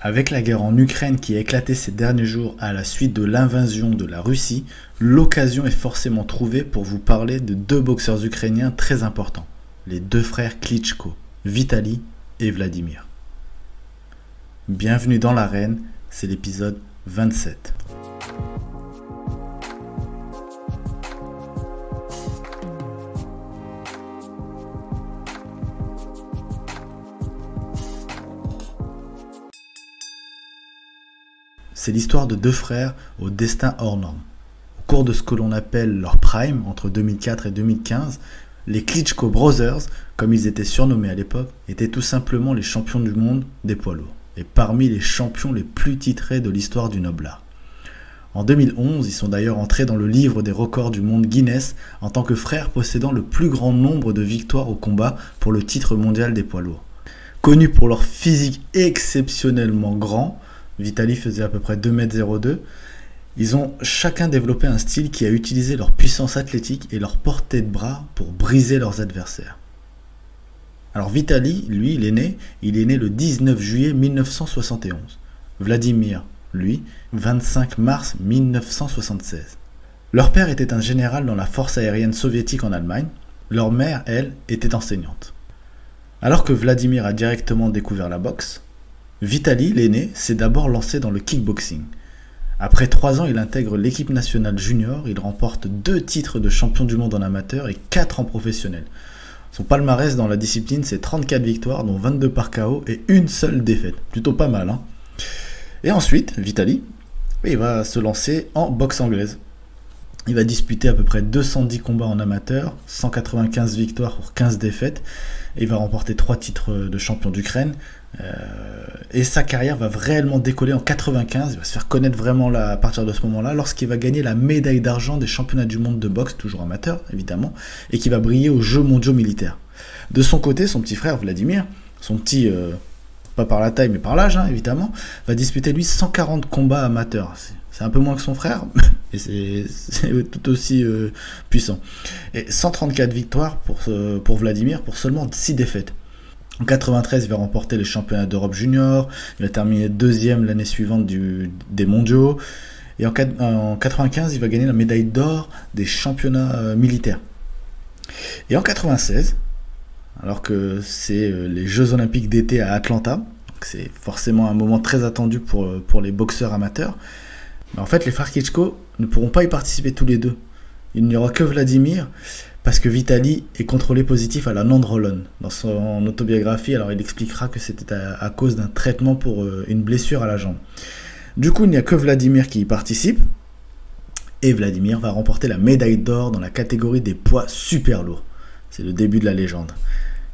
Avec la guerre en Ukraine qui a éclaté ces derniers jours à la suite de l'invasion de la Russie, l'occasion est forcément trouvée pour vous parler de deux boxeurs ukrainiens très importants, les deux frères Klitschko, Vitali et Vladimir. Bienvenue dans l'arène, c'est l'épisode 27. C'est l'histoire de deux frères au destin hors norme. Au cours de ce que l'on appelle leur prime, entre 2004 et 2015, les Klitschko Brothers, comme ils étaient surnommés à l'époque, étaient tout simplement les champions du monde des poids lourds, et parmi les champions les plus titrés de l'histoire du noble art. En 2011, ils sont d'ailleurs entrés dans le livre des records du monde Guinness en tant que frères possédant le plus grand nombre de victoires au combat pour le titre mondial des poids lourds. Connus pour leur physique exceptionnellement grand, Vitali faisait à peu près 2,02 m. Ils ont chacun développé un style qui a utilisé leur puissance athlétique et leur portée de bras pour briser leurs adversaires. Alors Vitali, lui, il est né le 19 juillet 1971. Vladimir, lui, 25 mars 1976. Leur père était un général dans la force aérienne soviétique en Allemagne. Leur mère, elle, était enseignante. Alors que Vladimir a directement découvert la boxe, Vitali, l'aîné, s'est d'abord lancé dans le kickboxing. Après 3 ans, il intègre l'équipe nationale junior, il remporte 2 titres de champion du monde en amateur et 4 en professionnel. Son palmarès dans la discipline, c'est 34 victoires, dont 22 par KO et une seule défaite. Plutôt pas mal, hein. Et ensuite, Vitali, il va se lancer en boxe anglaise. Il va disputer à peu près 210 combats en amateur, 195 victoires pour 15 défaites, et il va remporter 3 titres de champion d'Ukraine. Et sa carrière va réellement décoller en 95, il va se faire connaître vraiment là, à partir de ce moment-là, lorsqu'il va gagner la médaille d'argent des championnats du monde de boxe, toujours amateur évidemment, et qui va briller aux Jeux mondiaux militaires. De son côté, son petit frère Vladimir, son petit, pas par la taille mais par l'âge évidemment, va disputer lui 140 combats amateurs. C'est un peu moins que son frère, et c'est tout aussi puissant. Et 134 victoires pour Vladimir, pour seulement 6 défaites. En 93, il va remporter les championnats d'Europe junior, il va terminer 2e l'année suivante des mondiaux, et en 95, il va gagner la médaille d'or des championnats militaires. Et en 96, alors que c'est les Jeux Olympiques d'été à Atlanta, c'est forcément un moment très attendu pour les boxeurs amateurs, mais en fait les frères Klitschko ne pourront pas y participer tous les deux. Il n'y aura que Vladimir, parce que Vitali est contrôlé positif à la nandrolone. Dans son autobiographie, alors il expliquera que c'était à cause d'un traitement pour une blessure à la jambe. Du coup, il n'y a que Vladimir qui y participe, et Vladimir va remporter la médaille d'or dans la catégorie des poids super lourds. C'est le début de la légende.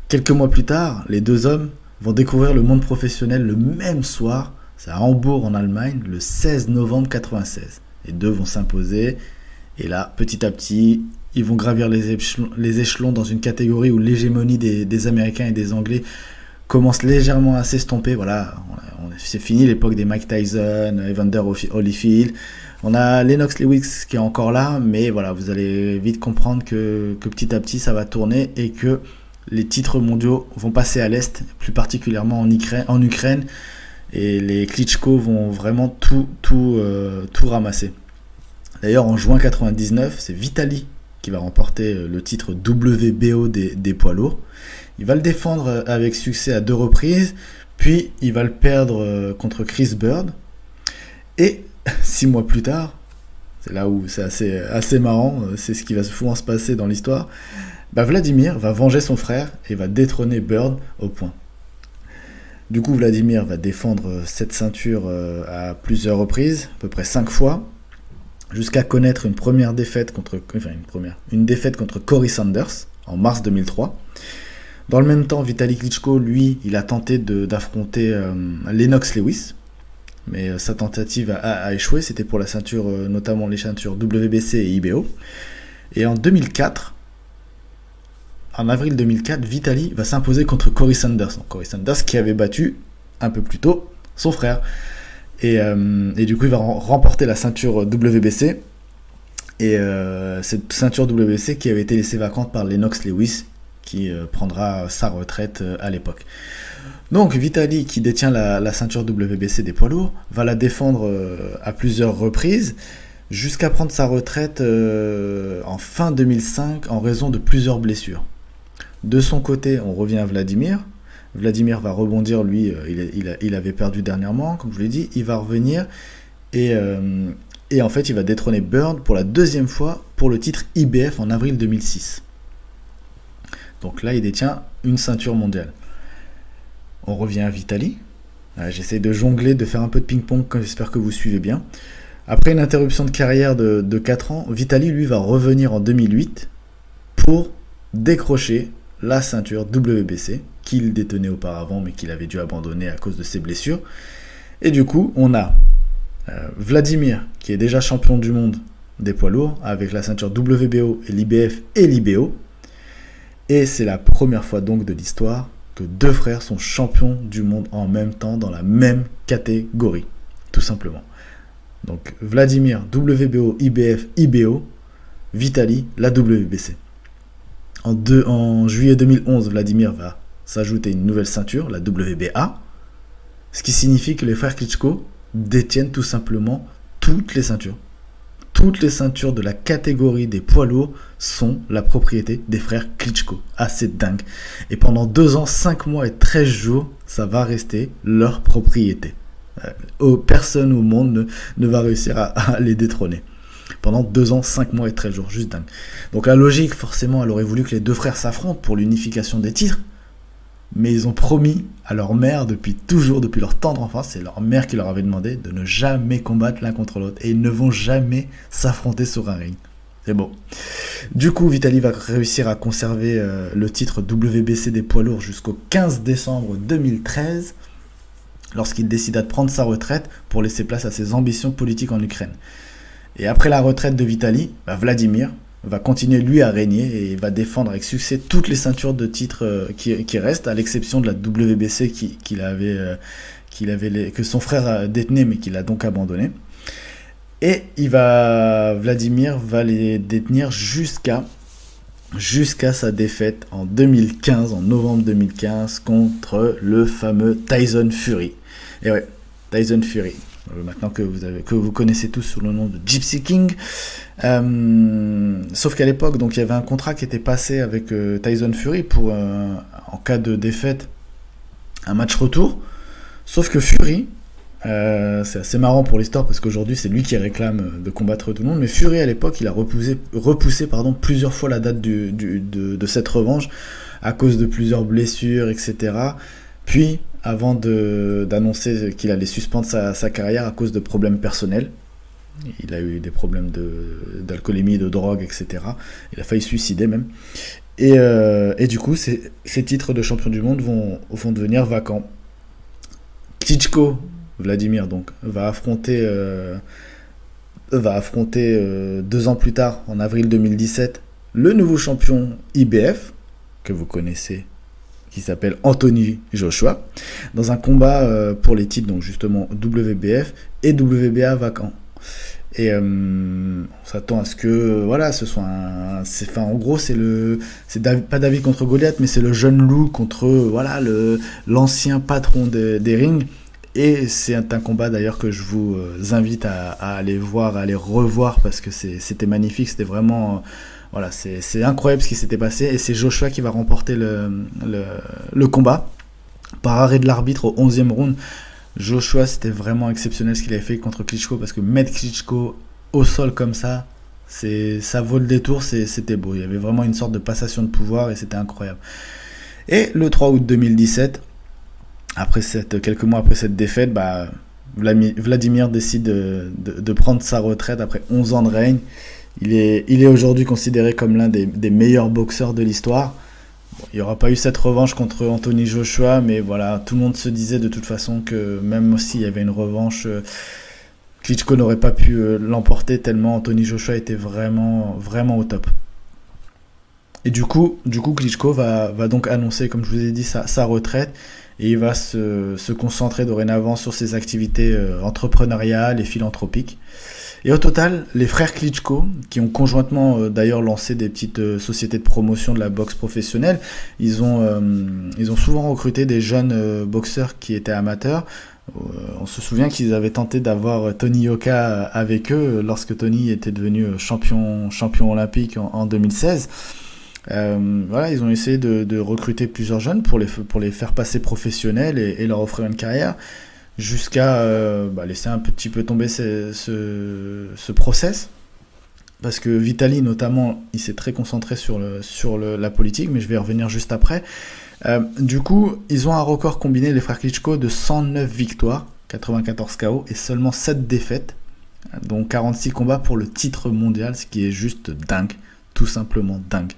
Quelques mois plus tard, les deux hommes vont découvrir le monde professionnel le même soir, c'est à Hambourg en Allemagne, le 16 novembre 96. Les deux vont s'imposer, et là, petit à petit, ils vont gravir les échelons dans une catégorie où l'hégémonie des Américains et des Anglais commence légèrement à s'estomper. Voilà, c'est fini l'époque des Mike Tyson, Evander Holyfield. On a Lennox Lewis qui est encore là, mais voilà, vous allez vite comprendre que petit à petit ça va tourner et que les titres mondiaux vont passer à l'Est, plus particulièrement en Ukraine, et les Klitschko vont vraiment tout ramasser. D'ailleurs, en juin 99, c'est Vitali qui va remporter le titre WBO des poids lourds. Il va le défendre avec succès à 2 reprises, puis il va le perdre contre Chris Bird. Et 6 mois plus tard, c'est là où c'est assez marrant, c'est ce qui va souvent se passer dans l'histoire, Vladimir va venger son frère et va détrôner Bird au point. Du coup, Vladimir va défendre cette ceinture à plusieurs reprises, à peu près 5 fois, jusqu'à connaître une défaite contre Corey Sanders en mars 2003. Dans le même temps, Vitali Klitschko, lui, il a tenté d'affronter Lennox Lewis, mais sa tentative a échoué. C'était pour la ceinture, notamment les ceintures WBC et IBO. Et en avril 2004, Vitali va s'imposer contre Corey Sanders. Donc, Corey Sanders qui avait battu un peu plus tôt son frère. Et du coup, il va remporter la ceinture WBC. Et cette ceinture WBC qui avait été laissée vacante par Lennox Lewis, qui prendra sa retraite à l'époque. Donc Vitali, qui détient la ceinture WBC des poids lourds, va la défendre à plusieurs reprises, jusqu'à prendre sa retraite en fin 2005 en raison de plusieurs blessures. De son côté, on revient à Vladimir. Vladimir va rebondir, lui, il avait perdu dernièrement, comme je vous l'ai dit, il va revenir et en fait il va détrôner Burns pour la deuxième fois pour le titre IBF en avril 2006. Donc là il détient une ceinture mondiale. On revient à Vitali. J'essaie de jongler, de faire un peu de ping-pong, j'espère que vous suivez bien. Après une interruption de carrière de 4 ans, Vitali lui va revenir en 2008 pour décrocher la ceinture WBC qu'il détenait auparavant mais qu'il avait dû abandonner à cause de ses blessures. Et du coup, on a Vladimir qui est déjà champion du monde des poids lourds avec la ceinture WBO et l'IBF et l'IBO. Et c'est la première fois donc de l'histoire que deux frères sont champions du monde en même temps dans la même catégorie, tout simplement. Donc Vladimir, WBO, IBF, IBO, Vitali, la WBC. En juillet 2011, Vladimir va s'ajouter une nouvelle ceinture, la WBA, ce qui signifie que les frères Klitschko détiennent tout simplement toutes les ceintures. Toutes les ceintures de la catégorie des poids lourds sont la propriété des frères Klitschko. Assez dingue. Et pendant 2 ans, 5 mois et 13 jours, ça va rester leur propriété. Personne au monde ne va réussir à les détrôner. Pendant 2 ans, 5 mois et 13 jours. Juste dingue. Donc la logique, forcément, elle aurait voulu que les deux frères s'affrontent pour l'unification des titres. Mais ils ont promis à leur mère depuis leur tendre enfance, c'est leur mère qui leur avait demandé de ne jamais combattre l'un contre l'autre. Et ils ne vont jamais s'affronter sur un ring. C'est beau. Du coup, Vitali va réussir à conserver le titre WBC des poids lourds jusqu'au 15 décembre 2013, lorsqu'il décida de prendre sa retraite pour laisser place à ses ambitions politiques en Ukraine. Et après la retraite de Vitali, Vladimir va continuer lui à régner et va défendre avec succès toutes les ceintures de titres qui restent, à l'exception de la WBC que son frère détenait mais qu'il a donc abandonné. Et Vladimir va les détenir jusqu'à sa défaite en novembre 2015 contre le fameux Tyson Fury. Et ouais, Tyson Fury. Maintenant que vous connaissez tous sous le nom de Gypsy King. Sauf qu'à l'époque, donc, il y avait un contrat qui était passé avec Tyson Fury pour, en cas de défaite, un match retour. Sauf que Fury, c'est assez marrant pour l'histoire parce qu'aujourd'hui c'est lui qui réclame de combattre tout le monde, mais Fury à l'époque il a repoussé plusieurs fois la date de cette revanche à cause de plusieurs blessures, etc. Puis avant d'annoncer qu'il allait suspendre sa carrière à cause de problèmes personnels. Il a eu des problèmes d'alcoolémie, de drogue, etc. Il a failli se suicider même. Et du coup, ces titres de champion du monde vont devenir vacants. Klitschko, Vladimir, donc, va affronter 2 ans plus tard, en avril 2017, le nouveau champion IBF, que vous connaissez, qui s'appelle Anthony Joshua, dans un combat pour les titres, donc justement WBF et WBA vacants. Et on s'attend à ce que ce soit en gros c'est pas David contre Goliath, mais c'est le jeune loup contre l'ancien patron des rings. Et c'est un combat d'ailleurs que je vous invite à aller voir, à aller revoir, parce que c'était magnifique, c'était vraiment c'est incroyable ce qui s'était passé. Et c'est Joshua qui va remporter le combat par arrêt de l'arbitre au 11e round. Joshua, c'était vraiment exceptionnel ce qu'il avait fait contre Klitschko, parce que mettre Klitschko au sol comme ça vaut le détour, c'était beau. Il y avait vraiment une sorte de passation de pouvoir et c'était incroyable. Et le 3 août 2017, quelques mois après cette défaite, Vladimir décide de prendre sa retraite après 11 ans de règne. Il est aujourd'hui considéré comme l'un des meilleurs boxeurs de l'histoire. Il n'y aura pas eu cette revanche contre Anthony Joshua, mais voilà, tout le monde se disait de toute façon que même s'il y avait une revanche, Klitschko n'aurait pas pu l'emporter tellement Anthony Joshua était vraiment, vraiment au top. Et du coup Klitschko va donc annoncer, comme je vous ai dit, sa retraite, et il va se concentrer dorénavant sur ses activités entrepreneuriales et philanthropiques. Et au total, les frères Klitschko, qui ont conjointement d'ailleurs lancé des petites sociétés de promotion de la boxe professionnelle, ils ont souvent recruté des jeunes boxeurs qui étaient amateurs. On se souvient qu'ils avaient tenté d'avoir Tony Yoka avec eux lorsque Tony était devenu champion olympique en 2016. Voilà, ils ont essayé de recruter plusieurs jeunes pour les faire passer professionnels et leur offrir une carrière, jusqu'à laisser un petit peu tomber ce process, parce que Vitali notamment, il s'est très concentré sur la politique, mais je vais y revenir juste après. Du coup, ils ont un record combiné, les frères Klitschko, de 109 victoires, 94 KO et seulement 7 défaites, dont 46 combats pour le titre mondial, ce qui est juste dingue, tout simplement dingue.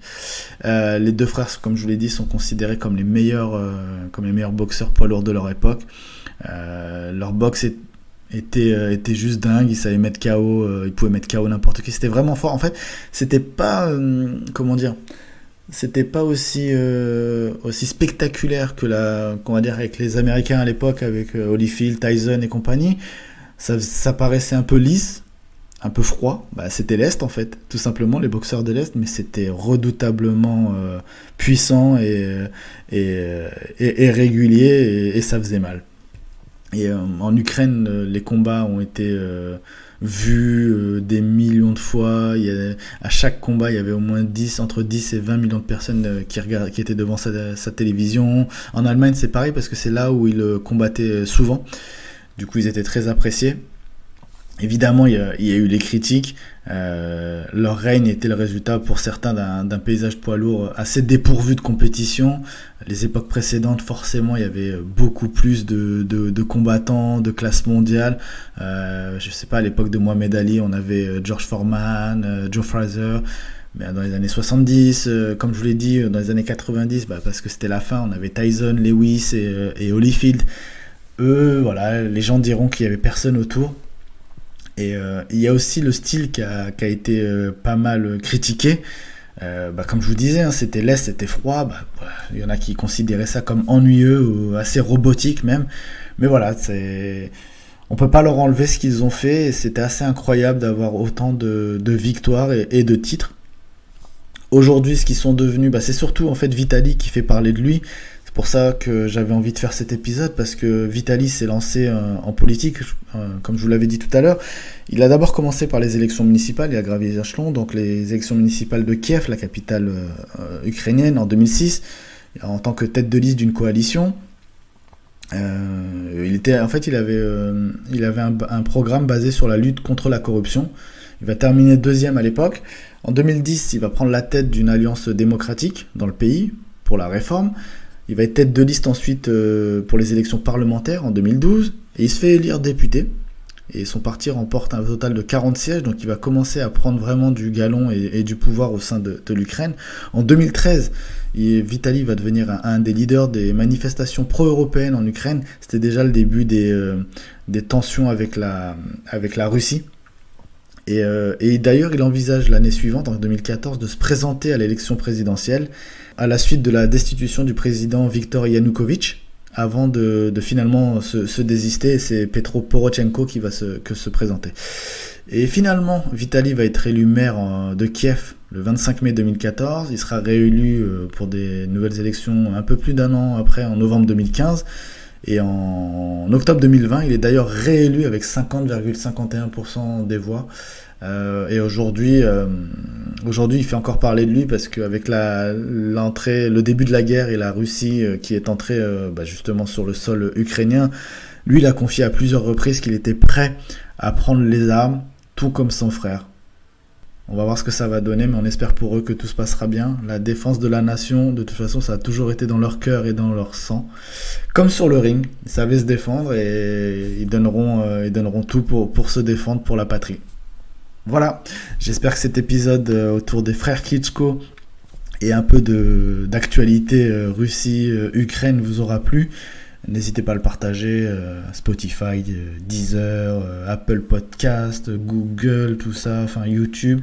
Les deux frères, comme je vous l'ai dit, sont considérés comme les meilleurs boxeurs poids lourds de leur époque. Leur boxe était juste dingue, ils savaient mettre KO, ils pouvaient mettre KO n'importe qui, c'était vraiment fort. En fait, c'était pas c'était pas aussi spectaculaire que qu'on va dire avec les Américains à l'époque, avec Holyfield, Tyson et compagnie. Ça paraissait un peu lisse, un peu froid. C'était l'Est en fait, tout simplement, les boxeurs de l'Est, mais c'était redoutablement puissant et régulier, et ça faisait mal. Et en Ukraine, les combats ont été vus des millions de fois. À chaque combat, il y avait au moins entre 10 et 20 millions de personnes qui étaient devant sa télévision. En Allemagne, c'est pareil, parce que c'est là où ils combattaient souvent. Du coup, ils étaient très appréciés. Évidemment, il y a eu les critiques. Leur règne était le résultat pour certains d'un paysage poids lourd assez dépourvu de compétition. Les époques précédentes, forcément, il y avait beaucoup plus de combattants, de classe mondiale. Je sais pas, à l'époque de Mohamed Ali, on avait George Foreman, Joe Frazier. Mais dans les années 70, comme je vous l'ai dit, dans les années 90, parce que c'était la fin, on avait Tyson, Lewis et Holyfield. Eux, voilà, les gens diront qu'il y avait personne autour. Et il y a aussi le style qui a été pas mal critiqué. Comme je vous disais, c'était l'Est, c'était froid. Il y en a qui considéraient ça comme ennuyeux ou assez robotique même. Mais voilà, on peut pas leur enlever ce qu'ils ont fait. Et c'était assez incroyable d'avoir autant de victoires et de titres. Aujourd'hui, ce qu'ils sont devenus, c'est surtout en fait Vitali qui fait parler de lui. C'est pour ça que j'avais envie de faire cet épisode, parce que Vitali s'est lancé en politique, comme je vous l'avais dit tout à l'heure. Il a d'abord commencé par les élections municipales, il a gravi les échelons, donc les élections municipales de Kiev, la capitale ukrainienne, en 2006, en tant que tête de liste d'une coalition. Il avait un programme basé sur la lutte contre la corruption. Il va terminer deuxième à l'époque. En 2010, il va prendre la tête d'une alliance démocratique dans le pays pour la réforme. Il va être tête de liste ensuite pour les élections parlementaires en 2012, et il se fait élire député. Et son parti remporte un total de 40 sièges, donc il va commencer à prendre vraiment du galon et du pouvoir au sein de l'Ukraine. En 2013, Vitali va devenir un des leaders des manifestations pro-européennes en Ukraine. C'était déjà le début des tensions avec la Russie. Et d'ailleurs, il envisage l'année suivante, en 2014, de se présenter à l'élection présidentielle à la suite de la destitution du président Viktor Yanukovych, avant de finalement se désister. Et c'est Petro Poroshenko qui va se présenter. Et finalement, Vitali va être élu maire de Kiev le 25 mai 2014. Il sera réélu pour des nouvelles élections un peu plus d'un an après, en novembre 2015. Et en octobre 2020, il est d'ailleurs réélu avec 50,51% des voix. Et aujourd'hui, il fait encore parler de lui, parce qu'avec le début de la guerre et la Russie qui est entrée justement sur le sol ukrainien, lui, il a confié à plusieurs reprises qu'il était prêt à prendre les armes, tout comme son frère. On va voir ce que ça va donner, mais on espère pour eux que tout se passera bien. La défense de la nation, de toute façon, ça a toujours été dans leur cœur et dans leur sang. Comme sur le ring, ils savaient se défendre, et ils donneront tout pour se défendre, pour la patrie. Voilà, j'espère que cet épisode autour des frères Klitschko et un peu d'actualité Russie-Ukraine vous aura plu. N'hésitez pas à le partager, Spotify, Deezer, Apple Podcast, Google, tout ça, enfin YouTube.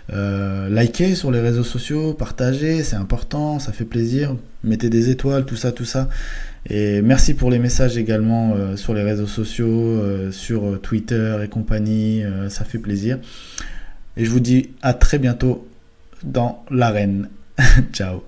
Likez sur les réseaux sociaux, partagez, c'est important, ça fait plaisir. Mettez des étoiles, tout ça, tout ça. Et merci pour les messages également sur les réseaux sociaux, sur Twitter et compagnie, ça fait plaisir. Et je vous dis à très bientôt dans l'arène. Ciao.